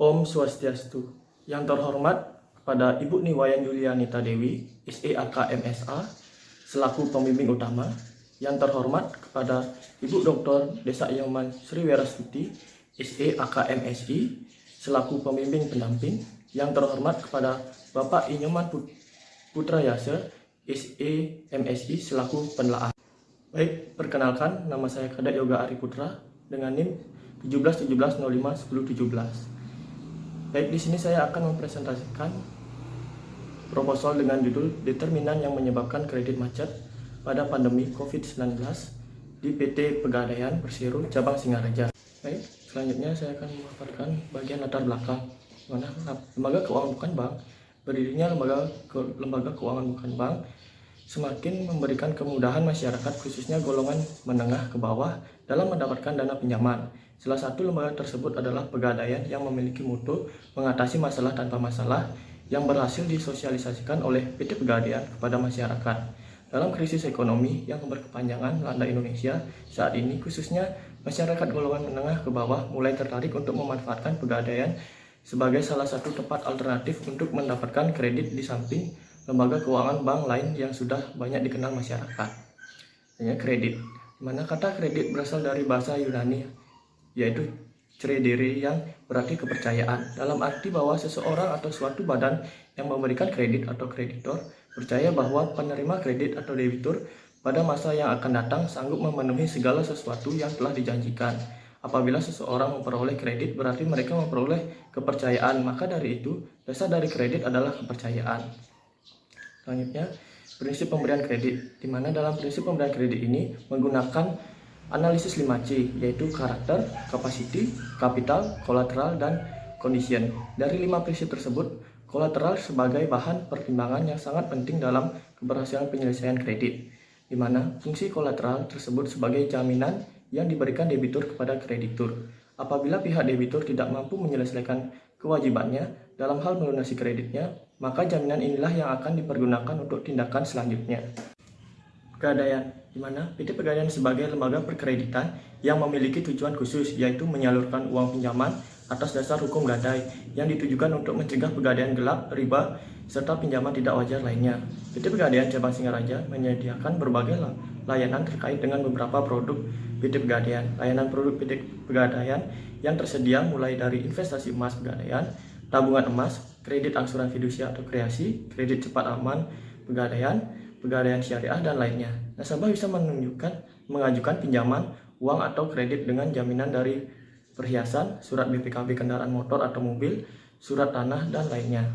Om Swastiastu. Yang terhormat kepada Ibu Niwayan Yulianita Dewi, SEAK MSA, selaku pembimbing utama. Yang terhormat kepada Ibu Dr. Desa Yoman Sri Werastuti, SEAK MSI, selaku pembimbing pendamping. Yang terhormat kepada Bapak Inyoman Putra Yase, SE MSI, selaku penelaah. Baik, perkenalkan, nama saya Kadek Yoga Ari Putra dengan NIM 1717051017. Baik, di sini saya akan mempresentasikan proposal dengan judul Determinan yang menyebabkan kredit macet pada pandemi COVID-19 di PT Pegadaian Persero Cabang Singaraja. Baik, selanjutnya saya akan memaparkan bagian latar belakang mana lembaga keuangan bukan bank. Berdirinya lembaga keuangan bukan bank semakin memberikan kemudahan masyarakat, khususnya golongan menengah ke bawah, dalam mendapatkan dana pinjaman. Salah satu lembaga tersebut adalah Pegadaian yang memiliki mutu mengatasi masalah tanpa masalah yang berhasil disosialisasikan oleh PT Pegadaian kepada masyarakat. Dalam krisis ekonomi yang berkepanjangan melanda Indonesia saat ini, khususnya masyarakat golongan menengah ke bawah mulai tertarik untuk memanfaatkan Pegadaian sebagai salah satu tempat alternatif untuk mendapatkan kredit di samping lembaga keuangan bank lain yang sudah banyak dikenal masyarakat. Hanya kredit, mana kata kredit berasal dari bahasa Yunani, yaitu credere, yang berarti kepercayaan, dalam arti bahwa seseorang atau suatu badan yang memberikan kredit atau kreditor percaya bahwa penerima kredit atau debitur pada masa yang akan datang sanggup memenuhi segala sesuatu yang telah dijanjikan. Apabila seseorang memperoleh kredit, berarti mereka memperoleh kepercayaan, maka dari itu dasar dari kredit adalah kepercayaan. Selanjutnya, prinsip pemberian kredit, di mana dalam prinsip pemberian kredit ini menggunakan analisis 5C, yaitu karakter, capacity, capital, collateral, dan condition. Dari 5 prinsip tersebut, collateral sebagai bahan pertimbangan yang sangat penting dalam keberhasilan penyelesaian kredit, di mana fungsi collateral tersebut sebagai jaminan yang diberikan debitur kepada kreditur. Apabila pihak debitur tidak mampu menyelesaikan kewajibannya dalam hal melunasi kreditnya, maka jaminan inilah yang akan dipergunakan untuk tindakan selanjutnya. Pegadaian, di mana PT Pegadaian sebagai lembaga perkreditan yang memiliki tujuan khusus, yaitu menyalurkan uang pinjaman atas dasar hukum gadai yang ditujukan untuk mencegah pegadaian gelap, riba, serta pinjaman tidak wajar lainnya. PT Pegadaian Cabang Singaraja menyediakan berbagai layanan terkait dengan beberapa produk PT Pegadaian. Layanan produk PT Pegadaian yang tersedia mulai dari investasi emas Pegadaian, tabungan emas, kredit angsuran fidusia atau kreasi, kredit cepat aman Pegadaian syariah, dan lainnya. Nasabah bisa mengajukan pinjaman uang atau kredit dengan jaminan dari perhiasan, surat BPKB kendaraan motor atau mobil, surat tanah, dan lainnya.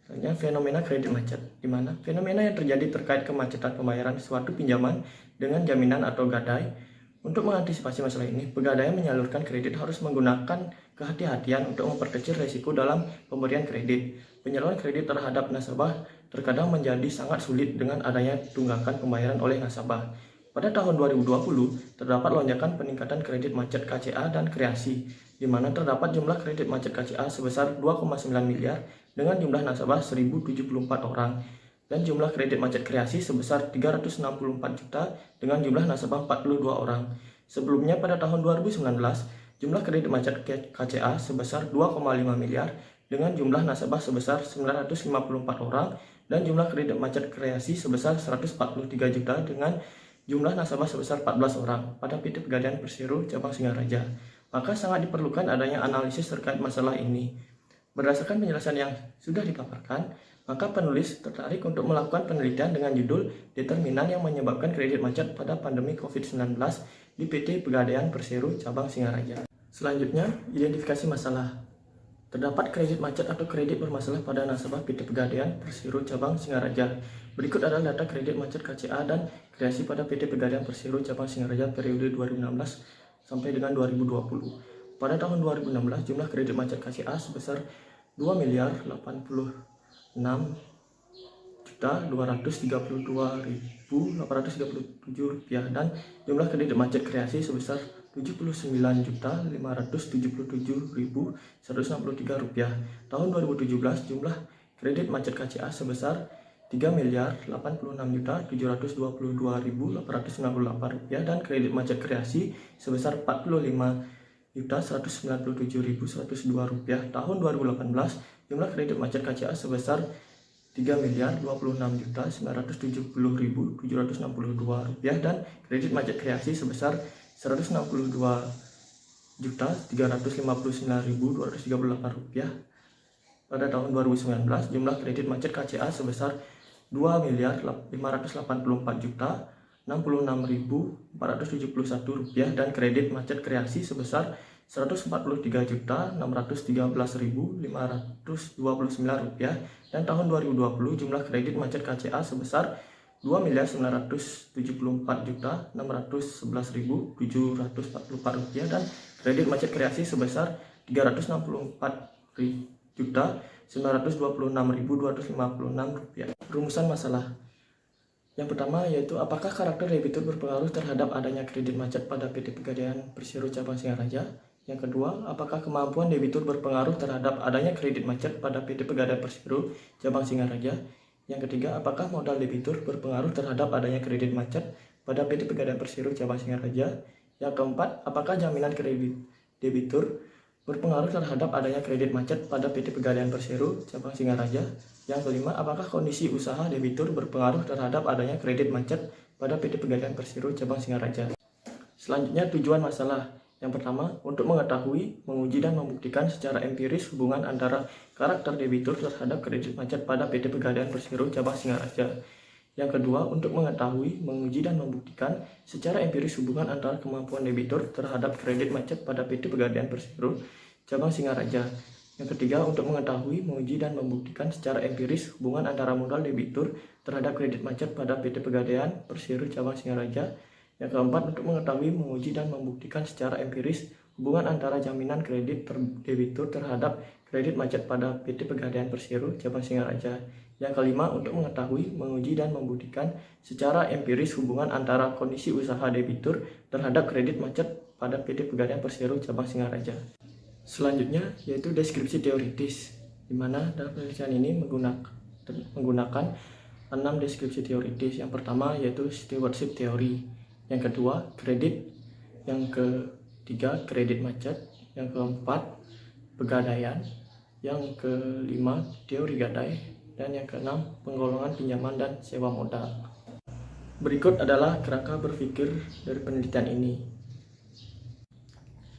Selanjutnya, fenomena kredit macet, di mana fenomena yang terjadi terkait kemacetan pembayaran suatu pinjaman dengan jaminan atau gadai. Untuk mengantisipasi masalah ini, Pegadaian menyalurkan kredit harus menggunakan kehati-hatian untuk memperkecil risiko dalam pemberian kredit. Penyaluran kredit terhadap nasabah terkadang menjadi sangat sulit dengan adanya tunggakan pembayaran oleh nasabah. Pada tahun 2020, terdapat lonjakan peningkatan kredit macet KCA dan kreasi, di mana terdapat jumlah kredit macet KCA sebesar 2,9 miliar dengan jumlah nasabah 1.074 orang, dan jumlah kredit macet kreasi sebesar 364 juta dengan jumlah nasabah 42 orang. Sebelumnya pada tahun 2019, jumlah kredit macet KCA sebesar 2,5 miliar dengan jumlah nasabah sebesar 954 orang, dan jumlah kredit macet kreasi sebesar 143 juta dengan jumlah nasabah sebesar 14 orang pada PT Pegadaian Persero Cabang Singaraja. Maka sangat diperlukan adanya analisis terkait masalah ini. Berdasarkan penjelasan yang sudah dipaparkan, maka penulis tertarik untuk melakukan penelitian dengan judul Determinan yang menyebabkan kredit macet pada pandemi COVID-19 di PT Pegadaian Persero Cabang Singaraja. Selanjutnya, identifikasi masalah. Terdapat kredit macet atau kredit bermasalah pada nasabah PT Pegadaian Persero Cabang Singaraja. Berikut adalah data kredit macet KCA dan kreasi pada PT Pegadaian Persero Cabang Singaraja periode 2016 sampai dengan 2020. Pada tahun 2016, jumlah kredit macet KCA sebesar 2 miliar 86 juta 232.837 rupiah, dan jumlah kredit macet kreasi sebesar 79.577.163 rupiah. Tahun 2017, jumlah kredit macet KCA sebesar 3.086.722.898 rupiah, dan kredit macet kreasi sebesar 45 Rp197.102. Tahun 2018, jumlah kredit macet KCA sebesar Rp3.026.970.762 dan kredit macet kreasi sebesar Rp162.359.238. Pada tahun 2019, jumlah kredit macet KCA sebesar Rp2.584.471.471 dan kredit macet kreasi sebesar Rp143.613.529 dan tahun 2020 jumlah kredit macet KCA sebesar Rp2.974.611.744 dan kredit macet kreasi sebesar Rp364.926.256. Rumusan masalah. Yang pertama yaitu apakah karakter debitur berpengaruh terhadap adanya kredit macet pada PT Pegadaian Persero Cabang Singaraja? Yang kedua, apakah kemampuan debitur berpengaruh terhadap adanya kredit macet pada PT Pegadaian Persero Cabang Singaraja? Yang ketiga, apakah modal debitur berpengaruh terhadap adanya kredit macet pada PT Pegadaian Persero Cabang Singaraja? Yang keempat, apakah jaminan kredit debitur berpengaruh terhadap adanya kredit macet pada PT Pegadaian Persero Cabang Singaraja? Yang kelima, apakah kondisi usaha debitur berpengaruh terhadap adanya kredit macet pada PT Pegadaian Persero Cabang Singaraja? Selanjutnya, tujuan masalah. Yang pertama, untuk mengetahui, menguji dan membuktikan secara empiris hubungan antara karakter debitur terhadap kredit macet pada PT Pegadaian Persero Cabang Singaraja. Yang kedua, untuk mengetahui, menguji dan membuktikan secara empiris hubungan antara kemampuan debitur terhadap kredit macet pada PT Pegadaian Persero Cabang Singaraja. Yang ketiga, untuk mengetahui, menguji dan membuktikan secara empiris hubungan antara modal debitur terhadap kredit macet pada PT Pegadaian Persero Cabang Singaraja. Yang keempat, untuk mengetahui, menguji dan membuktikan secara empiris hubungan antara jaminan kredit debitur terhadap kredit macet pada PT Pegadaian Persero Cabang Singaraja. Yang kelima, untuk mengetahui, menguji dan membuktikan secara empiris hubungan antara kondisi usaha debitur terhadap kredit macet pada PT Pegadaian Persero Cabang Singaraja. Selanjutnya yaitu deskripsi teoritis, di mana dalam penelitian ini menggunakan 6 deskripsi teoritis. Yang pertama yaitu stewardship theory, yang kedua kredit, yang ketiga kredit macet, yang keempat pegadaian, yang kelima teori gadai, dan yang keenam penggolongan pinjaman dan sewa modal. Berikut adalah kerangka berpikir dari penelitian ini.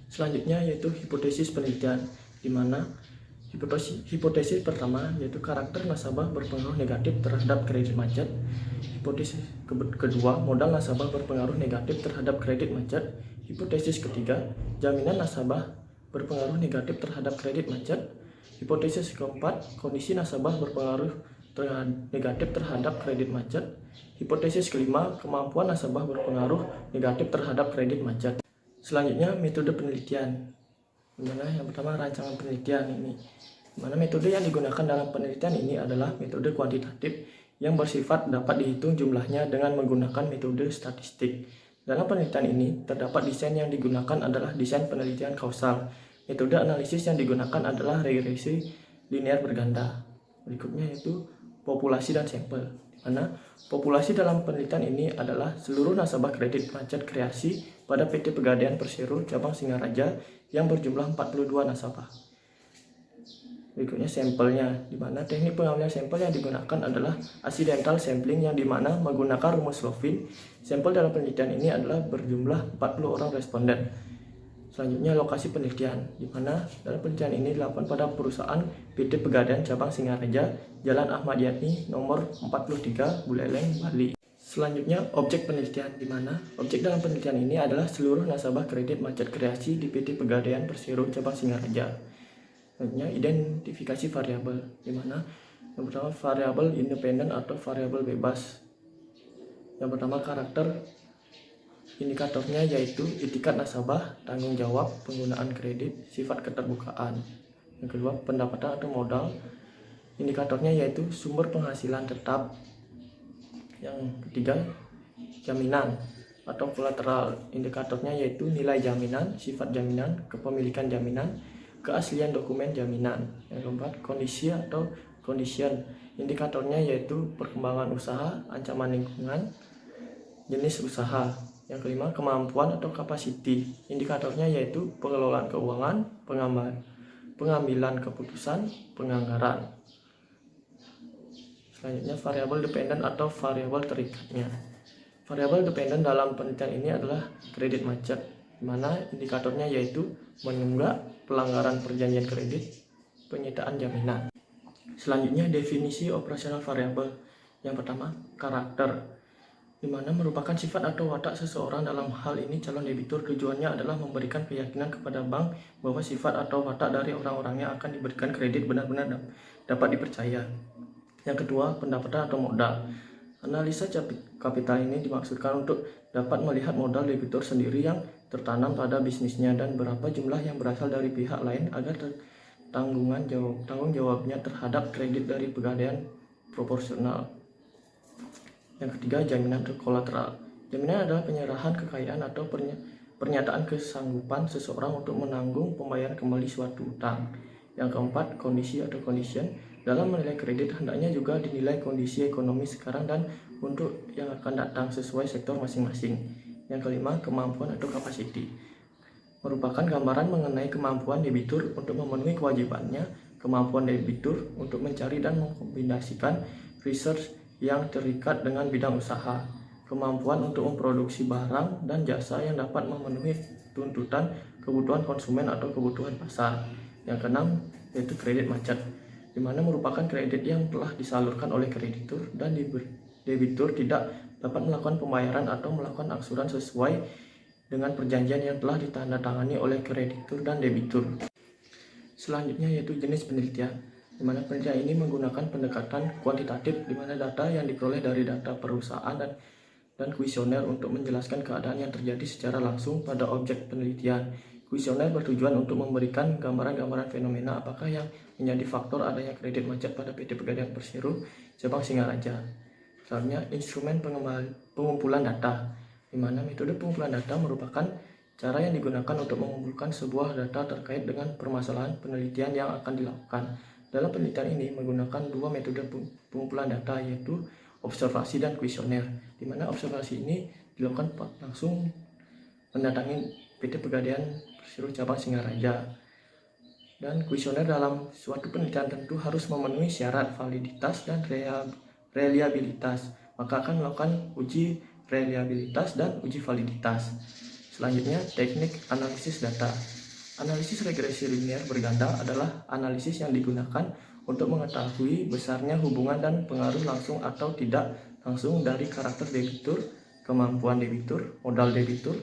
Selanjutnya yaitu hipotesis penelitian, di mana hipotesis pertama yaitu karakter nasabah berpengaruh negatif terhadap kredit macet. Hipotesis kedua, modal nasabah berpengaruh negatif terhadap kredit macet. Hipotesis ketiga, jaminan nasabah berpengaruh negatif terhadap kredit macet. Hipotesis keempat, kondisi nasabah berpengaruh negatif terhadap kredit macet. Hipotesis kelima, kemampuan nasabah berpengaruh negatif terhadap kredit macet. Selanjutnya metode penelitian, dimana yang pertama rancangan penelitian ini, dimana metode yang digunakan dalam penelitian ini adalah metode kuantitatif yang bersifat dapat dihitung jumlahnya dengan menggunakan metode statistik. Dalam penelitian ini terdapat desain yang digunakan adalah desain penelitian kausal. Metode analisis yang digunakan adalah regresi linear berganda. Berikutnya yaitu populasi dan sampel, di mana populasi dalam penelitian ini adalah seluruh nasabah kredit macet kreasi pada PT Pegadaian Persero Cabang Singaraja yang berjumlah 42 nasabah. Berikutnya sampelnya, di mana teknik pengambilan sampel yang digunakan adalah accidental sampling, yang dimana menggunakan rumus Lovin. Sampel dalam penelitian ini adalah berjumlah 40 orang responden. Selanjutnya lokasi penelitian, di mana dalam penelitian ini dilakukan pada perusahaan PT Pegadaian Cabang Singaraja, Jalan Ahmad Yani nomor 43, Buleleng, Bali. Selanjutnya objek penelitian, di mana objek dalam penelitian ini adalah seluruh nasabah kredit macet kreasi di PT Pegadaian Persero Cabang Singaraja. Selanjutnya identifikasi variabel, di mana yang pertama variabel independen atau variabel bebas. Yang pertama karakter, indikatornya yaitu etikat nasabah, tanggung jawab, penggunaan kredit, sifat keterbukaan. Yang kedua pendapatan atau modal, indikatornya yaitu sumber penghasilan tetap. Yang ketiga jaminan atau kolateral, indikatornya yaitu nilai jaminan, sifat jaminan, kepemilikan jaminan, keaslian dokumen jaminan. Yang keempat kondisi atau condition, indikatornya yaitu perkembangan usaha, ancaman lingkungan, jenis usaha. Yang kelima, kemampuan atau capacity. Indikatornya yaitu pengelolaan keuangan, pengambilan keputusan, penganggaran. Selanjutnya, variabel dependen atau variabel terikatnya. Variabel dependen dalam penelitian ini adalah kredit macet, di mana indikatornya yaitu menunggak, pelanggaran perjanjian kredit, penyitaan jaminan. Selanjutnya, definisi operasional variabel. Yang pertama, karakter, di mana merupakan sifat atau watak seseorang. Dalam hal ini calon debitur tujuannya adalah memberikan keyakinan kepada bank bahwa sifat atau watak dari orang-orang yang akan diberikan kredit benar-benar dapat dipercaya. Yang kedua, pendapatan atau modal. Analisa kapital ini dimaksudkan untuk dapat melihat modal debitur sendiri yang tertanam pada bisnisnya dan berapa jumlah yang berasal dari pihak lain agar tanggung jawabnya terhadap kredit dari pegadaian proporsional. Yang ketiga, jaminan kolateral. Jaminan adalah penyerahan kekayaan atau pernyataan kesanggupan seseorang untuk menanggung pembayaran kembali suatu utang. Yang keempat, kondisi atau condition. Dalam menilai kredit hendaknya juga dinilai kondisi ekonomi sekarang dan untuk yang akan datang sesuai sektor masing-masing. Yang kelima, kemampuan atau capacity. Merupakan gambaran mengenai kemampuan debitur untuk memenuhi kewajibannya, kemampuan debitur untuk mencari dan mengkombinasikan research yang terikat dengan bidang usaha, kemampuan untuk memproduksi barang dan jasa yang dapat memenuhi tuntutan kebutuhan konsumen atau kebutuhan pasar. Yang keenam, yaitu kredit macet, di mana merupakan kredit yang telah disalurkan oleh kreditur dan debitur tidak dapat melakukan pembayaran atau melakukan angsuran sesuai dengan perjanjian yang telah ditandatangani oleh kreditur dan debitur. Selanjutnya yaitu jenis penelitian, di mana penelitian ini menggunakan pendekatan kuantitatif, di mana data yang diperoleh dari data perusahaan dan kuesioner untuk menjelaskan keadaan yang terjadi secara langsung pada objek penelitian. Kuesioner bertujuan untuk memberikan gambaran-gambaran fenomena apakah yang menjadi faktor adanya kredit macet pada PT Pegadaian Persero Cabang Singaraja. Selanjutnya, instrumen pengumpulan data, di mana metode pengumpulan data merupakan cara yang digunakan untuk mengumpulkan sebuah data terkait dengan permasalahan penelitian yang akan dilakukan. Dalam penelitian ini menggunakan dua metode pengumpulan data, yaitu observasi dan kuesioner, di mana observasi ini dilakukan langsung mendatangi PT Pegadaian Persero Cabang Singaraja, dan kuesioner dalam suatu penelitian tentu harus memenuhi syarat validitas dan reliabilitas, maka akan melakukan uji reliabilitas dan uji validitas. Selanjutnya, teknik analisis data. Analisis regresi linear berganda adalah analisis yang digunakan untuk mengetahui besarnya hubungan dan pengaruh langsung atau tidak langsung dari karakter debitur, kemampuan debitur, modal debitur,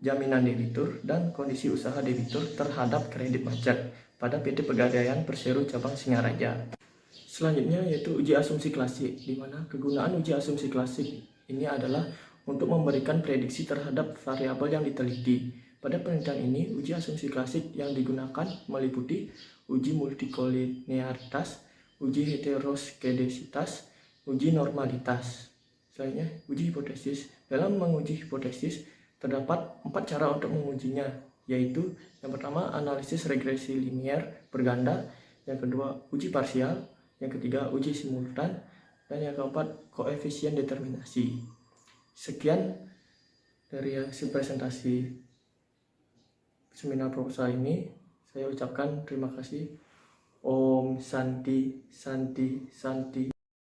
jaminan debitur, dan kondisi usaha debitur terhadap kredit macet pada PT Pegadaian Persero Cabang Singaraja. Selanjutnya yaitu uji asumsi klasik, di mana kegunaan uji asumsi klasik ini adalah untuk memberikan prediksi terhadap variabel yang diteliti. Pada penelitian ini, uji asumsi klasik yang digunakan meliputi uji multikolinearitas, uji heteroskedasitas, uji normalitas. Selanjutnya, uji hipotesis. Dalam menguji hipotesis, terdapat 4 cara untuk mengujinya, yaitu yang pertama, analisis regresi linear berganda, yang kedua, uji parsial, yang ketiga, uji simultan, dan yang keempat, koefisien determinasi. Sekian dari hasil presentasi seminar proposal ini. Saya ucapkan terima kasih. Om Santi Santi Santi.